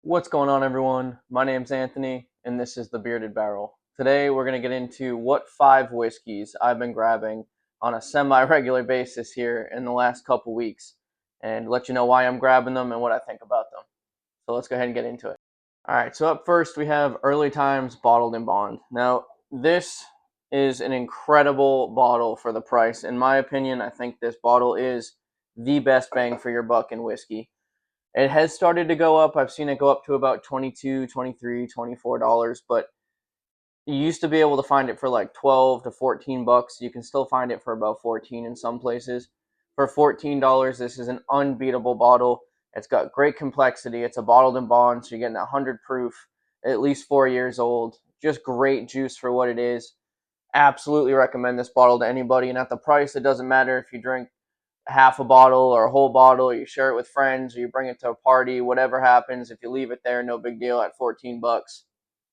What's going on, everyone? My name's Anthony, and this is the Bearded Barrel. Today, we're going to get into what 5 whiskeys I've been grabbing on a semi-regular basis here in the last couple weeks, and let you know why I'm grabbing them and what I think about them. So let's go ahead and get into it. All right, so up first, we have Early Times Bottled in Bond. Now, this is an incredible bottle for the price. In my opinion, I think this bottle is the best bang for your buck in whiskey. It has started to go up. I've seen it go up to about 22, 23, $24, but you used to be able to find it for like 12 to 14 bucks. You can still find it for about 14 in some places. For $14, this is an unbeatable bottle. It's got great complexity. It's a bottled in bond, so you're getting 100 proof, at least 4 years old. Just great juice for what it is. Absolutely recommend this bottle to anybody, and at the price, it doesn't matter if you drink half a bottle or a whole bottle, or you share it with friends, or you bring it to a party. Whatever happens, if you leave it there, no big deal. At 14 bucks,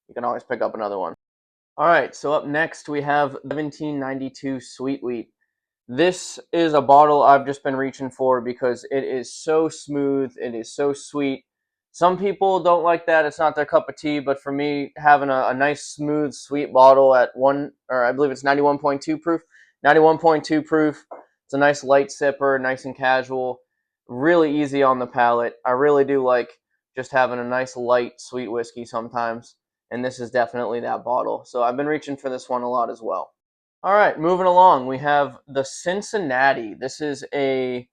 you can always pick up another one. All right, so up next we have 1792 Sweet Wheat. This is a bottle I've just been reaching for because it is so smooth, it is so sweet. Some people don't like that, it's not their cup of tea, but for me, having a nice, smooth, sweet bottle at I believe it's 91.2 proof, 91.2 proof, it's a nice light sipper, nice and casual, really easy on the palate. I really do like just having a nice, light, sweet whiskey sometimes, and this is definitely that bottle. So I've been reaching for this one a lot as well. All right, moving along, we have the Cincinnati. This is a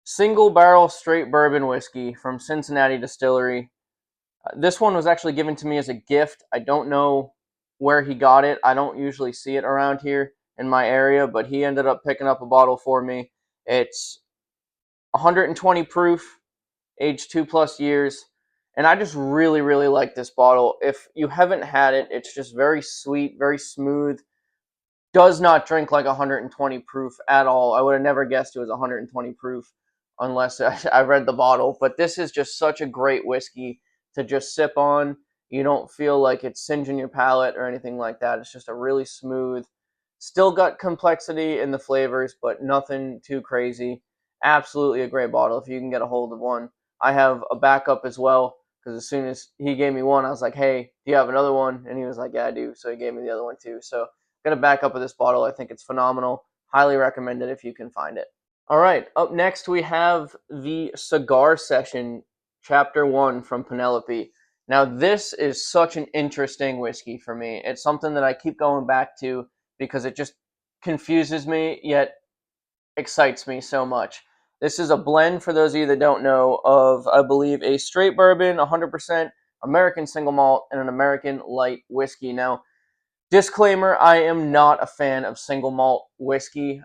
single barrel straight bourbon whiskey from Cincinnati Distillery. This one was actually given to me as a gift. I don't know where he got it. I don't usually see it around here in my area, but he ended up picking up a bottle for me. It's 120 proof, aged 2+ years, and I just really, really like this bottle. If you haven't had it, it's just very sweet, very smooth. Does not drink like 120 proof at all. I would have never guessed it was 120 proof unless I read the bottle. But this is just such a great whiskey to just sip on. You don't feel like it's singeing your palate or anything like that. It's just a really smooth, still got complexity in the flavors, but nothing too crazy. Absolutely a great bottle if you can get a hold of one. I have a backup as well because as soon as he gave me one, I was like, hey, do you have another one? And he was like, yeah, I do. So he gave me the other one too. So got a backup of this bottle. I think it's phenomenal. Highly recommend it if you can find it. All right, up next we have the Cigar Session Chapter 1 from Penelope. Now, this is such an interesting whiskey for me. It's something that I keep going back to because it just confuses me, yet excites me so much. This is a blend, for those of you that don't know, of, I believe, a straight bourbon, 100% American single malt, and an American light whiskey. Now, disclaimer, I am not a fan of single malt whiskey.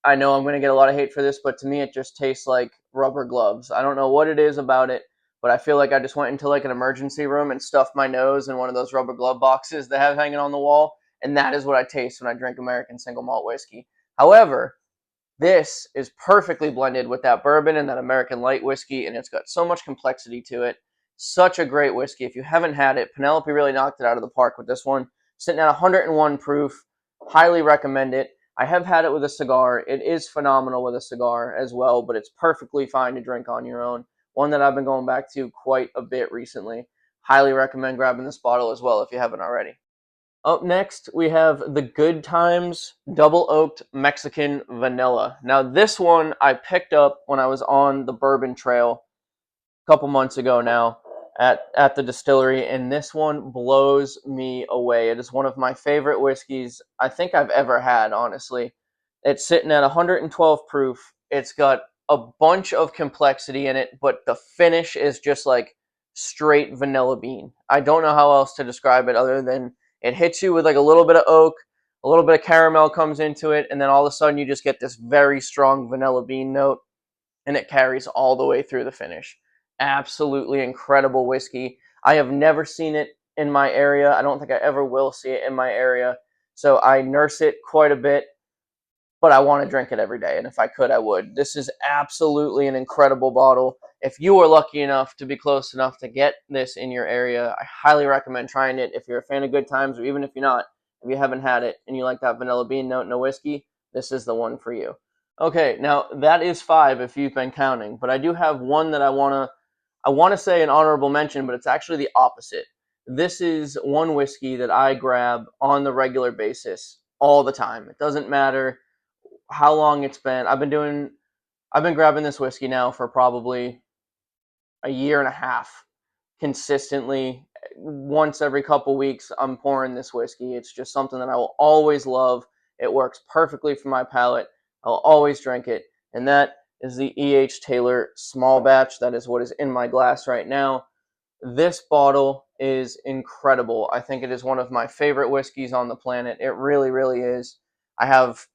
I know I'm going to get a lot of hate for this, but to me it just tastes like rubber gloves. I don't know what it is about it, but I feel like I just went into like an emergency room and stuffed my nose in one of those rubber glove boxes they have hanging on the wall, and that is what I taste when I drink American single malt whiskey. However, this is perfectly blended with that bourbon and that American light whiskey, and it's got so much complexity to it. Such a great whiskey. If you haven't had it, Penelope really knocked it out of the park with this one. Sitting at 101 proof. Highly recommend it. I have had it with a cigar. It is phenomenal with a cigar as well, but it's perfectly fine to drink on your own. One that I've been going back to quite a bit recently. Highly recommend grabbing this bottle as well if you haven't already. Up next, we have the Good Times Double Oaked Mexican Vanilla. Now, this one I picked up when I was on the Bourbon Trail a couple months ago now at the distillery, and this one blows me away. It is one of my favorite whiskeys I think I've ever had, honestly. It's sitting at 112 proof. It's got a bunch of complexity in it, but the finish is just like straight vanilla bean. I don't know how else to describe it other than it hits you with like a little bit of oak, a little bit of caramel comes into it, and then all of a sudden you just get this very strong vanilla bean note, and it carries all the way through the finish. Absolutely incredible whiskey. I have never seen it in my area. I don't think I ever will see it in my area. So I nurse it quite a bit, but I want to drink it every day. And if I could, I would. This is absolutely an incredible bottle. If you are lucky enough to be close enough to get this in your area, I highly recommend trying it. If you're a fan of Good Times, or even if you're not, if you haven't had it and you like that vanilla bean note in a whiskey, this is the one for you. Okay, now that is 5 if you've been counting, but I do have one that I want to say an honorable mention, but it's actually the opposite. This is one whiskey that I grab on the regular basis all the time. It doesn't matter how long it's been. I've been grabbing this whiskey now for probably a year and a half consistently. Once every couple weeks, I'm pouring this whiskey. It's just something that I will always love. It works perfectly for my palate. I'll always drink it. And that is the E.H. Taylor Small Batch. That is what is in my glass right now. This bottle is incredible. I think it is one of my favorite whiskeys on the planet. It really, really is. I have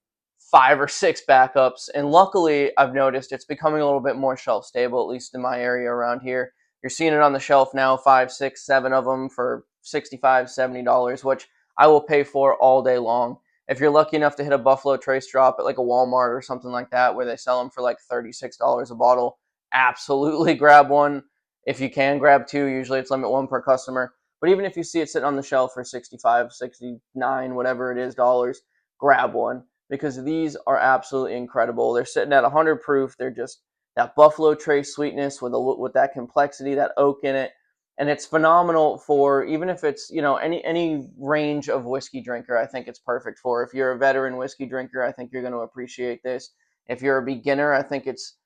5 or 6 backups, and luckily I've noticed it's becoming a little bit more shelf stable, at least in my area around here. You're seeing it on the shelf now, 5, 6, 7 of them for $65, $70, which I will pay for all day long. If you're lucky enough to hit a Buffalo Trace drop at like a Walmart or something like that, where they sell them for like $36 a bottle, absolutely grab one. If you can grab 2, usually it's limit 1 per customer. But even if you see it sitting on the shelf for 65, 69, whatever it is, dollars, grab one, because these are absolutely incredible. They're sitting at 100 proof. They're just that Buffalo Trace sweetness with that complexity, that oak in it. And it's phenomenal for, even if it's, any range of whiskey drinker, I think it's perfect for. If you're a veteran whiskey drinker, I think you're going to appreciate this. If you're a beginner, I think it's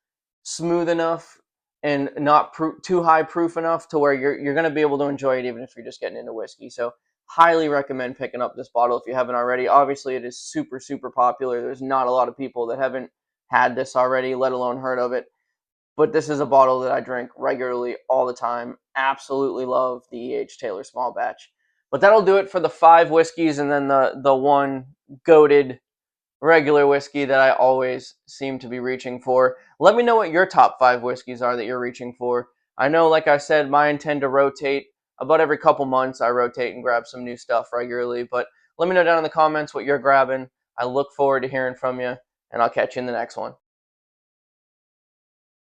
smooth enough and not too high proof enough to where you're going to be able to enjoy it even if you're just getting into whiskey. So highly recommend picking up this bottle if you haven't already. Obviously, it is super, super popular. There's not a lot of people that haven't had this already, let alone heard of it. But this is a bottle that I drink regularly all the time. Absolutely love the E.H. Taylor Small Batch. But that'll do it for the 5 whiskeys and then the one goated regular whiskey that I always seem to be reaching for. Let me know what your top 5 whiskeys are that you're reaching for. I know, like I said, mine tend to rotate. About every couple months, I rotate and grab some new stuff regularly. But let me know down in the comments what you're grabbing. I look forward to hearing from you, and I'll catch you in the next one.